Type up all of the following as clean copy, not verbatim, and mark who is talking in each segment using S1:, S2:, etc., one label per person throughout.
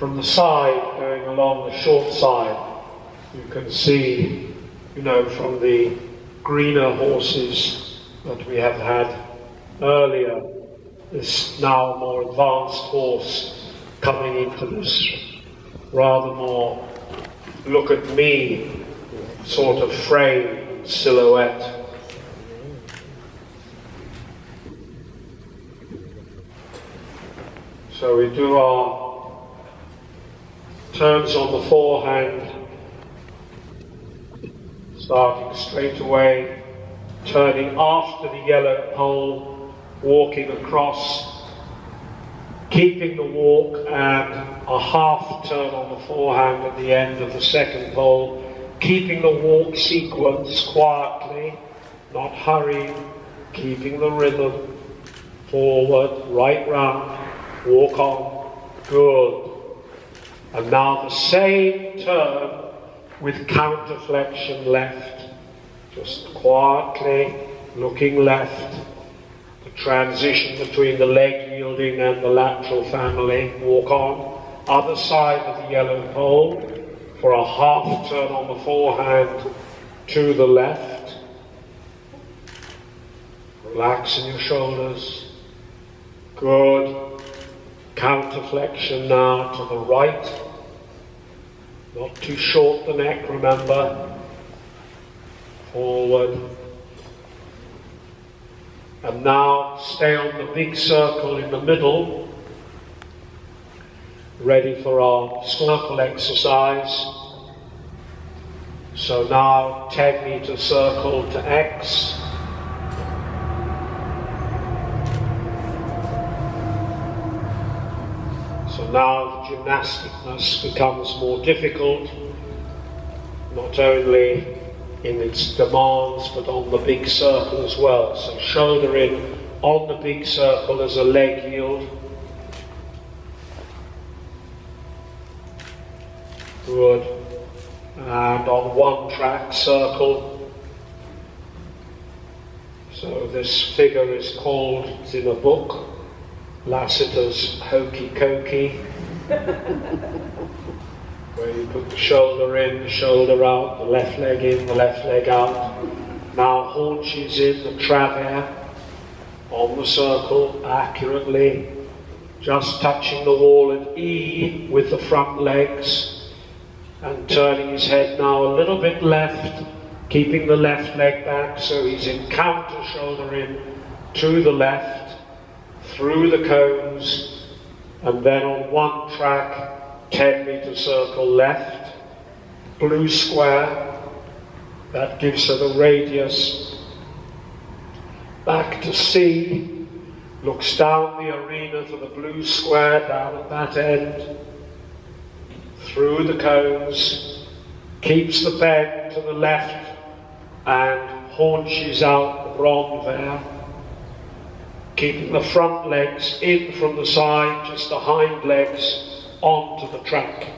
S1: from the side, going along the short side, you can see, from the greener horses that we have had earlier, this now more advanced horse coming into this rather more look at me sort of frame and silhouette. So we do our turns on the forehand, starting straight away, turning after the yellow pole, walking across, keeping the walk and a half turn on the forehand at the end of the second pole, keeping the walk sequence quietly, not hurried, keeping the rhythm, forward, right round, walk on, good. And now the same turn with counterflexion left, just quietly looking left, the transition between the leg yielding and the lateral family, walk on, other side of the yellow pole for a half turn on the forehand to the left, relaxing your shoulders, good. Counterflexion now to the right, not too short the neck, remember, forward, and now stay on the big circle in the middle, ready for our circle exercise. So now 10-meter circle to X, now the gymnasticness becomes more difficult, not only in its demands but on the big circle as well. So shoulder in on the big circle as a leg yield. Good. And on one track circle. So this figure is called, it's in a book, Lassiter's Hokey Cokey, where you put the shoulder in, the shoulder out, the left leg in, the left leg out. Now haunches in, the travers on the circle accurately, just touching the wall at E with the front legs, and turning his head now a little bit left, keeping the left leg back so he's in counter shoulder in to the left, through the cones, and then on one track, 10-meter circle left, blue square, that gives her the radius, back to C, looks down the arena to the blue square, down at that end, through the cones, keeps the bend to the left, and haunches out the rond there, keeping the front legs in from the side, just the hind legs onto the track.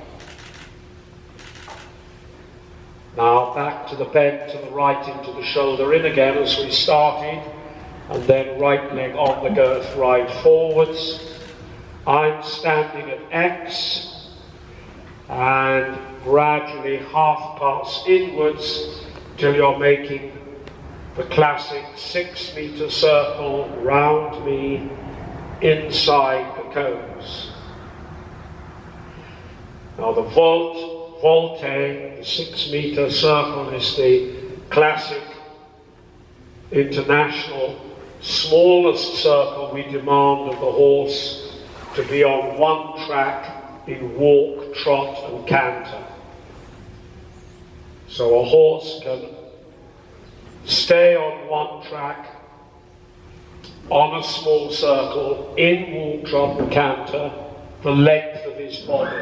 S1: Now back to the bend to the right into the shoulder in again as we started, and then right leg on the girth, ride forwards. I'm standing at X, and gradually half pass inwards till you're making the classic 6-meter circle round me inside the cones. Now the volte, the 6-meter circle, is the classic international smallest circle we demand of the horse to be on one track in walk, trot and canter. So a horse can stay on one track, on a small circle, in walk, trot and canter, the length of his body.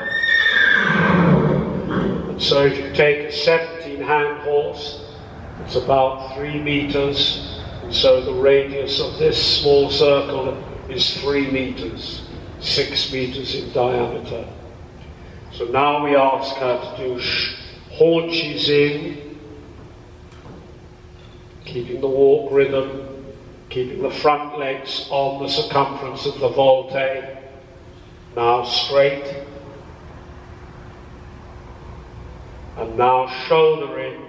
S1: And so if you take a 17-hand horse, it's about 3 meters, and so the radius of this small circle is 3 meters, 6 meters in diameter. So now we ask her to do haunches in, keeping the walk rhythm, keeping the front legs on the circumference of the volte. Now straight, And now shoulder in,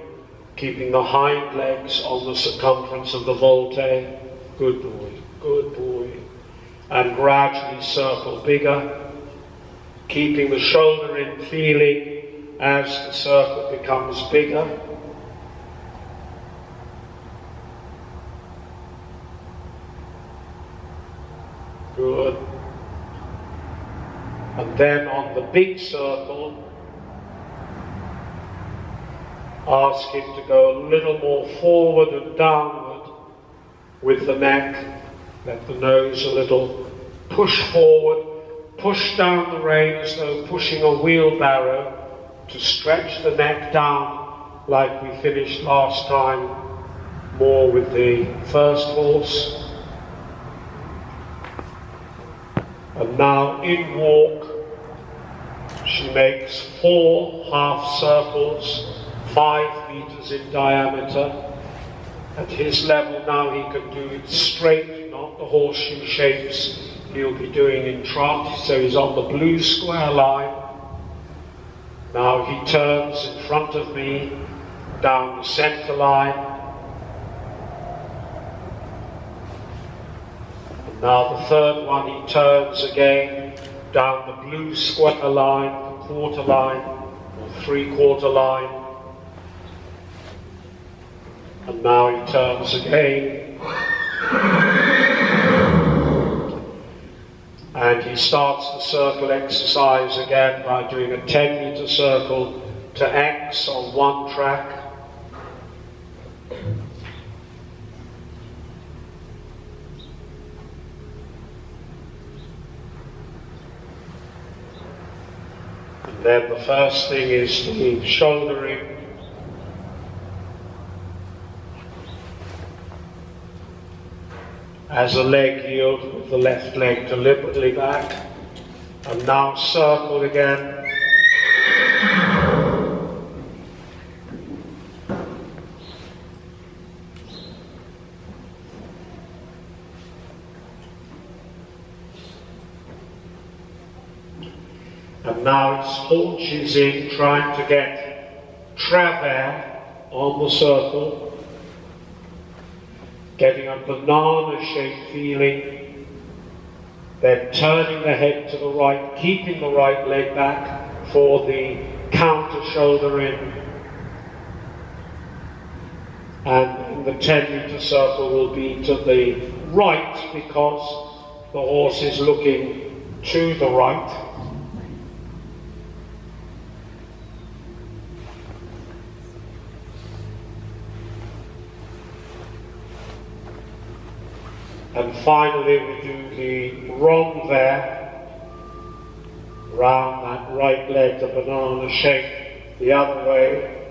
S1: keeping the hind legs on the circumference of the volte. Good boy, good boy. And gradually circle bigger, keeping the shoulder in, feeling as the circle becomes bigger. Good. And then on the big circle, ask him to go a little more forward and downward with the neck. Let the nose a little push forward, push down the rein as though pushing a wheelbarrow to stretch the neck down like we finished last time, more with the first horse. And now in walk, she makes 4 half circles, 5 meters in diameter. At his level now he can do it straight, not the horseshoe shapes he'll be doing in trot. So he's on the blue square line. Now he turns in front of me, down the center line. And now the third one he turns again, down the blue square line, the quarter line, or 3/4 line. And now he turns again. And he starts the circle exercise again by doing a 10-meter circle to X on one track. And then the first thing is the shouldering. As a leg yield with the left leg deliberately back. And now circle again. And now it's haunches in, trying to get travers on the circle. Getting a banana-shaped feeling, then turning the head to the right, keeping the right leg back for the counter shoulder in. And the 10-meter circle will be to the right because the horse is looking to the right. And finally we do the rond there, round that right leg, the banana shape, the other way.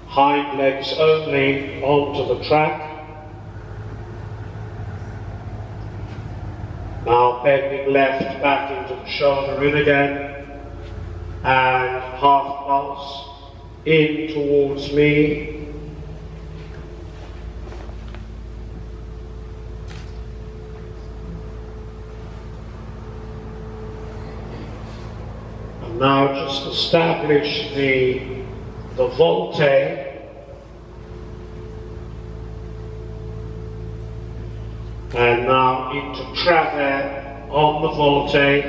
S1: Hind legs only onto the track. Now bending left back into the shoulder in again, and half pulse in towards me. Now just establish the volte, and now into travers on the volte,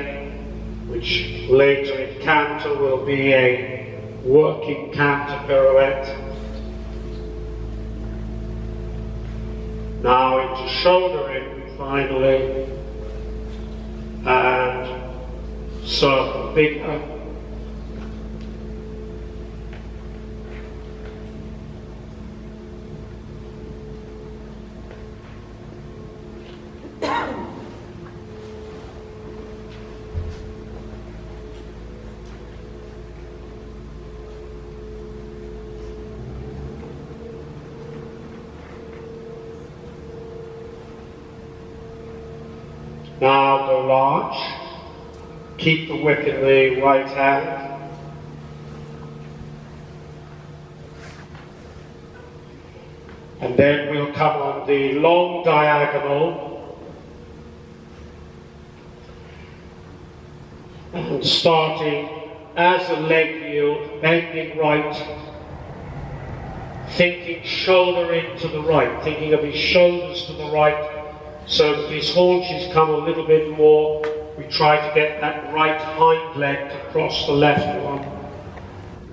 S1: which later in canter will be a working canter pirouette. Now into shouldering finally, and circle bigger. Now go large. Keep the whip in the right hand. And then we'll come on the long diagonal. And starting as a leg yield, bending right, thinking shoulder in to the right, thinking of his shoulders to the right, so that his haunches come a little bit more. We try to get that right hind leg to cross the left one.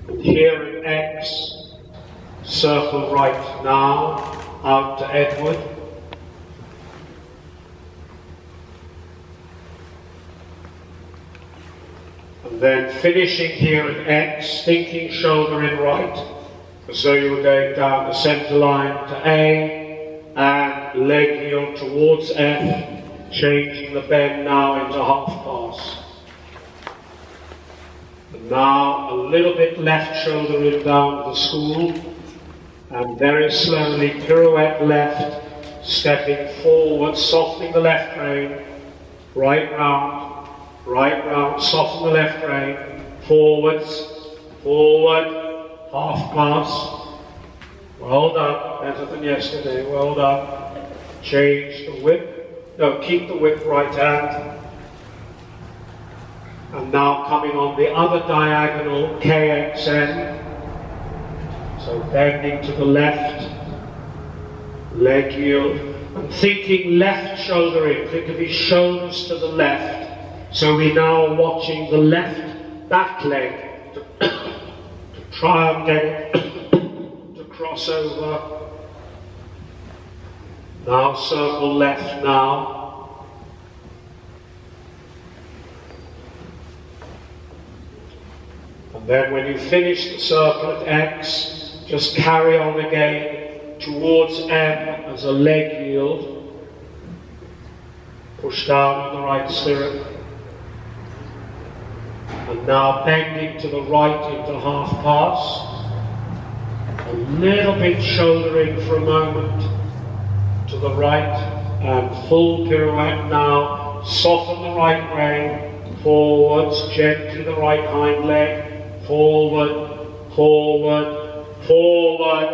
S1: And here in X, circle right now, out to Edward. And then finishing here at X, thinking shoulder in right, as though you were going down the centre line to A, and leg heel towards F, changing the bend now into half pass. And now a little bit left shoulder in down to the school, and very slowly pirouette left, stepping forward, softening the left rein, right round, soften the left rein, forwards, forward, half pass. Well done, better than yesterday, well done. Change the whip, no, keep the whip right hand. And now coming on the other diagonal, KXN. So bending to the left, leg yield, and thinking left shoulder in, think of his shoulders to the left. So we now are watching the left back leg to try and get it to cross over. Now circle left now. And then when you finish the circle at X, just carry on again towards M as a leg yield. Push down in the right stirrup. And now bending to the right into half pass. A little bit shouldering for a moment to the right, and full pirouette now. Soften the right rein, forwards, gently the right hind leg, forward, forward, forward,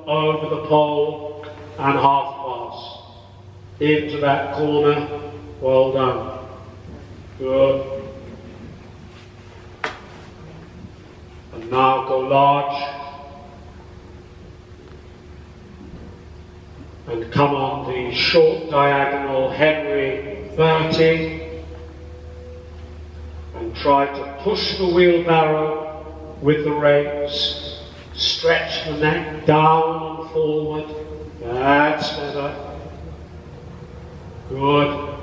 S1: over the pole, and half pass. Into that corner, well done. Good. And now go large. And come on the short diagonal Henry Bertie. And try to push the wheelbarrow with the reins. Stretch the neck down and forward. That's better. Good.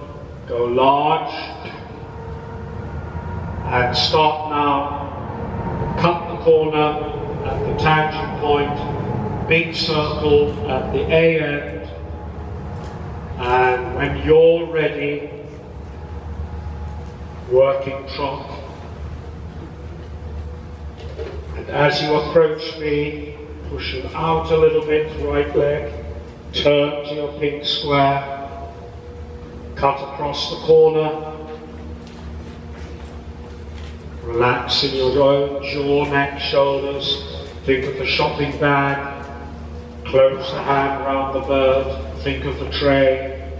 S1: Go large. And stop now. Cut the corner at the tangent point, big circle at the A end, and when you're ready, working trot. And as you approach me, pushing out a little bit, right leg, turn to your pink square, cut across the corner, relax in your own jaw, neck, shoulders. Think of the shopping bag. Close the hand around the bird. Think of the tray.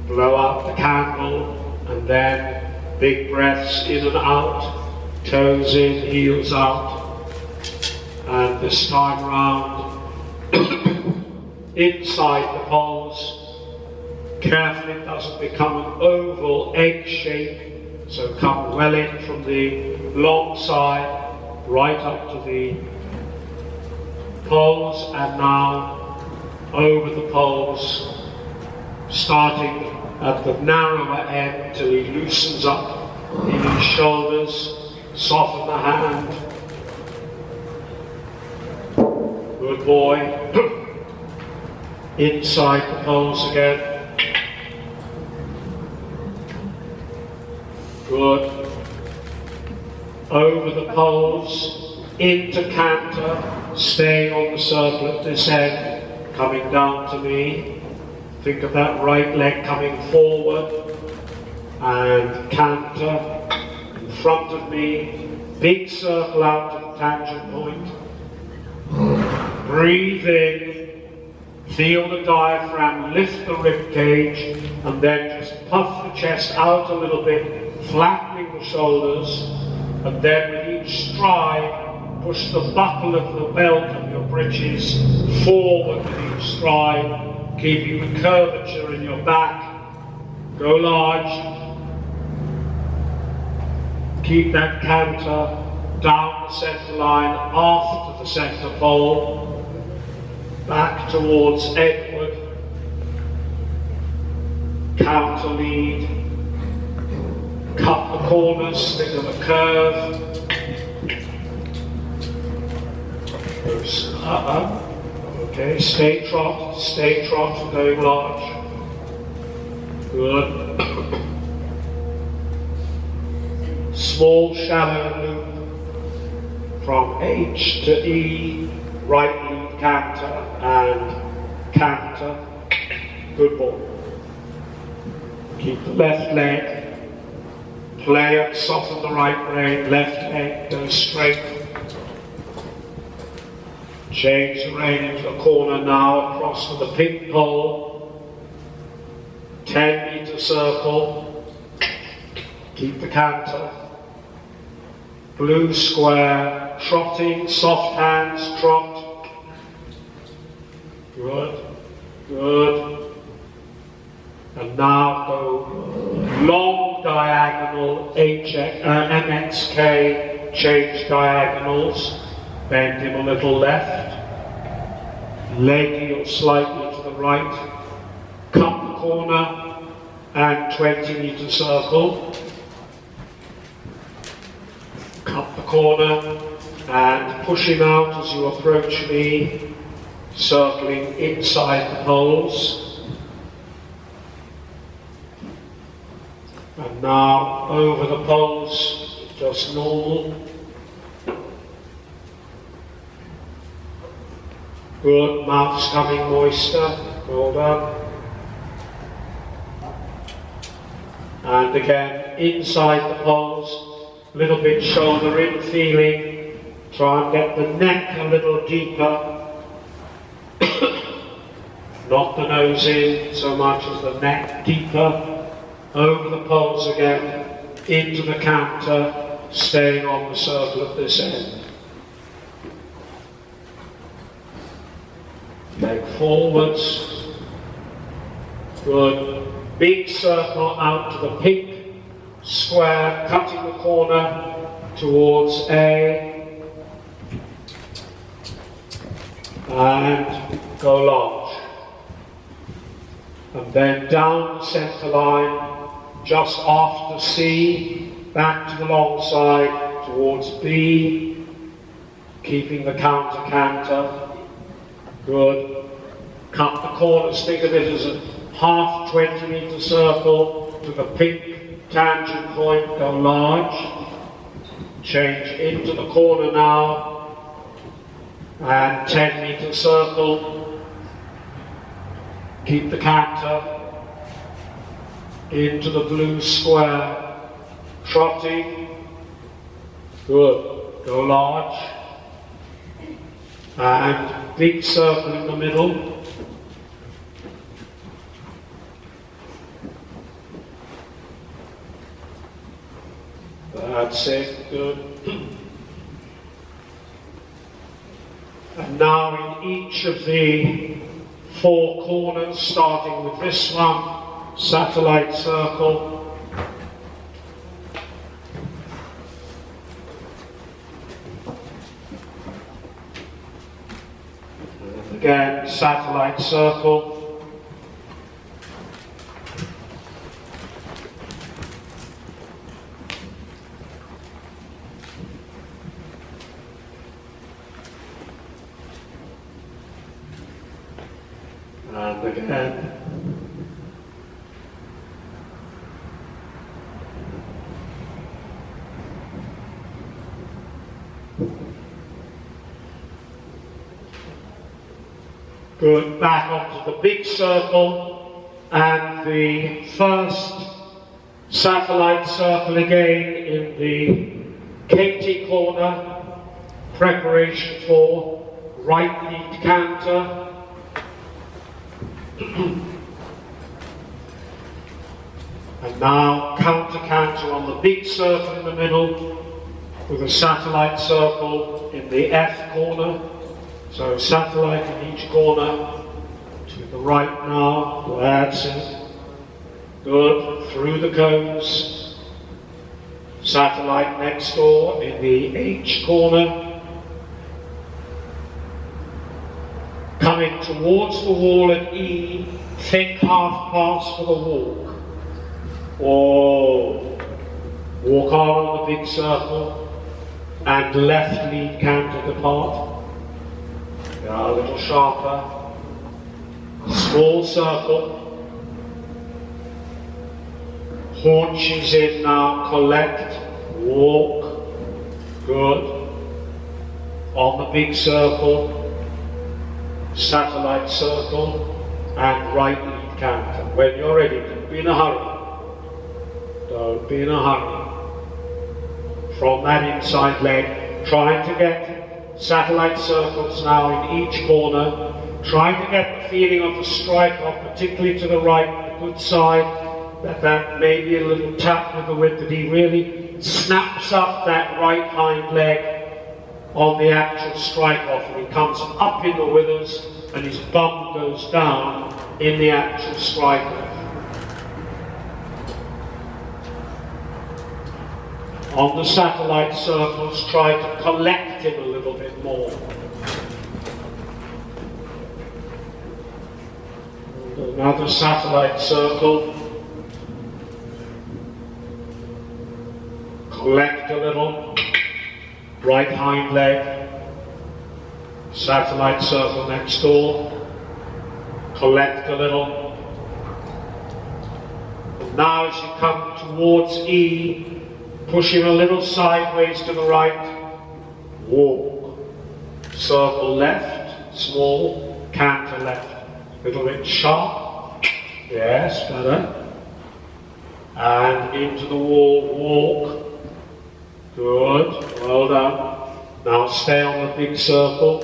S1: Blow out the candle, and then big breaths in and out. Toes in, heels out. And this time round, inside the poles. Carefully it doesn't become an oval egg shape. So come well in from the long side, right up to the poles, and now over the poles, starting at the narrower end till he loosens up in his shoulders, soften the hand. Good boy. Inside the poles again. Good. Over the poles, into canter, staying on the circle at this end, coming down to me. Think of that right leg coming forward, and canter in front of me, big circle out to the tangent point. Breathe in, Feel the diaphragm, lift the rib cage, and then just puff the chest out a little bit, flattening the shoulders, and then with each stride, push the buckle of the belt of your breeches forward with each stride, keeping the curvature in your back. Go large. Keep that canter down the centre line, after the centre pole, back towards Edward, counter lead, cut the corners, stick of a curve, okay, stay trot, going large, good, small shallow loop from H to E, right lead canter and canter, good ball. Keep the left leg, play and soften the right rein, left leg goes straight. Change the rein into a corner now, across to the pink pole, 10-meter circle, keep the canter, blue square, trotting, soft hands, trot. Good, good. And now go long diagonal MXK, change diagonals, bend him a little left, leg heel slightly to the right, cut the corner and 20-meter circle, cut the corner and push him out as you approach me, circling inside the poles. And now over the poles, just normal. Good, mouth's coming moister, well done. And again, inside the poles, a little bit shoulder in feeling, try and get the neck a little deeper. Not the nose in so much as the neck deeper. Over the poles again, into the canter, staying on the circle at this end. Leg forwards. Good. Big circle out to the pink square, cutting the corner towards A. And go large. And then down the centre line, just after C, back to the long side, towards B, keeping the counter canter. Good. Cut the corners, think of it as a half 20-meter circle to the pink tangent point, go large. Change into the corner now, and 10-meter circle. Keep the canter. Into the blue square, trotting, good, go large, and big circle in the middle, that's it, good. And now in each of the 4 corners, starting with this one, satellite circle, and again satellite circle, and again good, back onto the big circle, and the first satellite circle again in the Katie corner, preparation for right lead canter, And now counter-canter on the big circle in the middle with a satellite circle in the F corner. So satellite in each corner. To the right now, that's it. Good, through the cones. Satellite next door in the H corner. Coming towards the wall at E, think half pass for the walk. Or walk on the big circle and left lead canter depart. Yeah, a little sharper. Small circle. Haunches in now, collect, walk, good. On the big circle, satellite circle, and right lead canter. When you're ready, don't be in a hurry. Don't be in a hurry. From that inside leg, trying to get satellite circles now in each corner, trying to get the feeling of the strike off, particularly to the right, the good side, that maybe a little tap with the whip, that he really snaps up that right hind leg on the actual strike off, and he comes up in the withers and his bum goes down in the actual strike off. On the satellite circles, try to collect him a little bit more. Another satellite circle. Collect a little. Right hind leg. Satellite circle next door. Collect a little. And now as you come towards E, push him a little sideways to the right. Walk. Circle left. Small. Canter left. Little bit sharp. Yes, better. And into the wall. Walk. Good. Well done. Now stay on the big circle.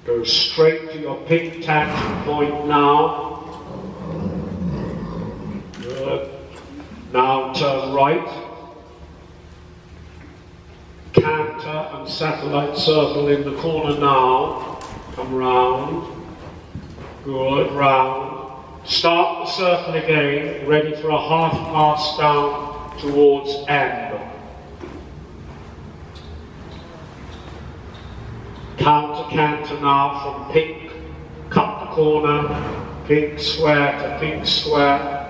S1: Go straight to your pink tangent point now. Good. Now turn right. Canter and satellite circle in the corner now. Come round. Good, round. Start the circle again, ready for a half pass down towards M. Counter canter now from pink, cut the corner, pink square to pink square.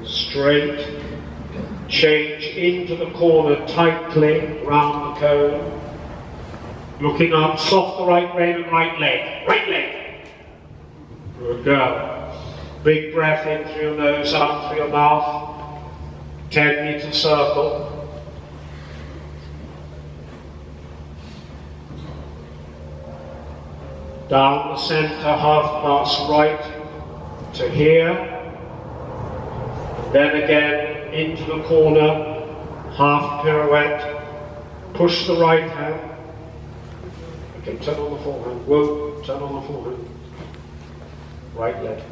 S1: Straight. Change into the corner tightly round the cone. Looking up, soft the right rein and right leg. Right leg. Good girl. Big breath in through your nose, out through your mouth. 10-meter circle. Down the center, half pass right to here. Then again into the corner, half pirouette. Push the right hand. Okay, turn on the forehand. Whoa, turn on the forehand. Right leg.